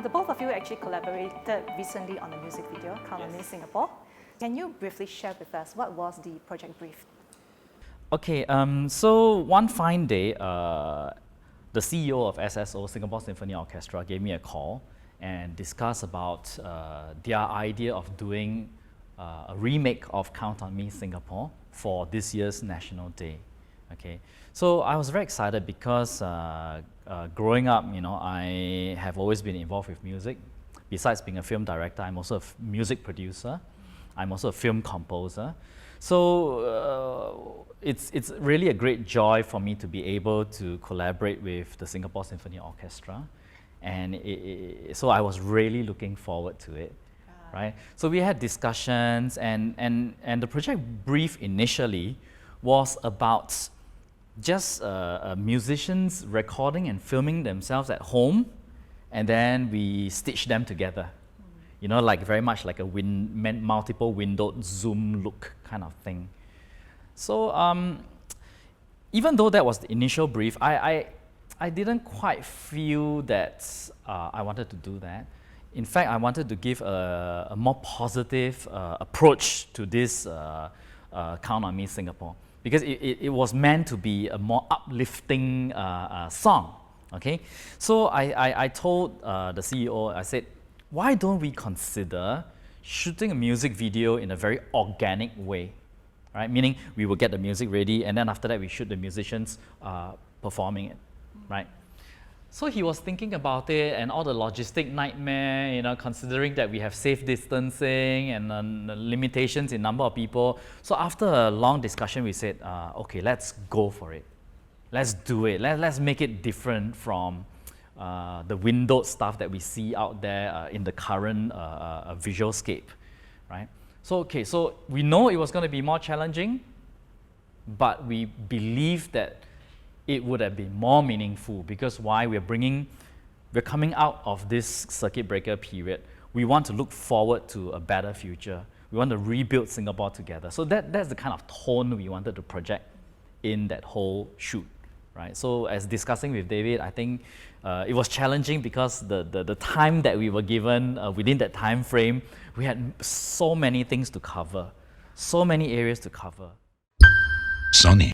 The both of you actually collaborated recently on a music video, Count on Me Singapore. Can you briefly share with us what was the project brief? Okay, so one fine day, the CEO of SSO, Singapore Symphony Orchestra, gave me a call and discussed about their idea of doing a remake of Count on Me Singapore for this year's National Day. Okay, so I was very excited because growing up, I have always been involved with music. Besides being a film director, I'm also a music producer. I'm also a film composer. So it's really a great joy for me to be able to collaborate with the Singapore Symphony Orchestra. And so I was really looking forward to it, right? So we had discussions, and the project brief initially was about just musicians recording and filming themselves at home, and then we stitched them together. Like very much like a multiple windowed Zoom look kind of thing. So even though that was the initial brief, I didn't quite feel that I wanted to do that. In fact, I wanted to give a more positive approach to this Count on Me Singapore, because it was meant to be a more uplifting song. Okay, so I told the CEO, I said, why don't we consider shooting a music video in a very organic way, right? Meaning we will get the music ready, and then after that we shoot the musicians performing it, right? So he was thinking about it and all the logistic nightmare, considering that we have safe distancing and limitations in number of people. So after a long discussion, we said, okay, let's go for it. Let's do it. Let's make it different from the windowed stuff that we see out there in the current visualscape, right? So, okay, so we know it was going to be more challenging, but we believe that it would have been more meaningful, because why? We're coming out of this circuit breaker period. We want to look forward to a better future. We want to rebuild Singapore together. So that's the kind of tone we wanted to project in that whole shoot, right? So as discussing with David, I think it was challenging because the time that we were given, within that time frame, we had so many things to cover, so many areas to cover. Sony.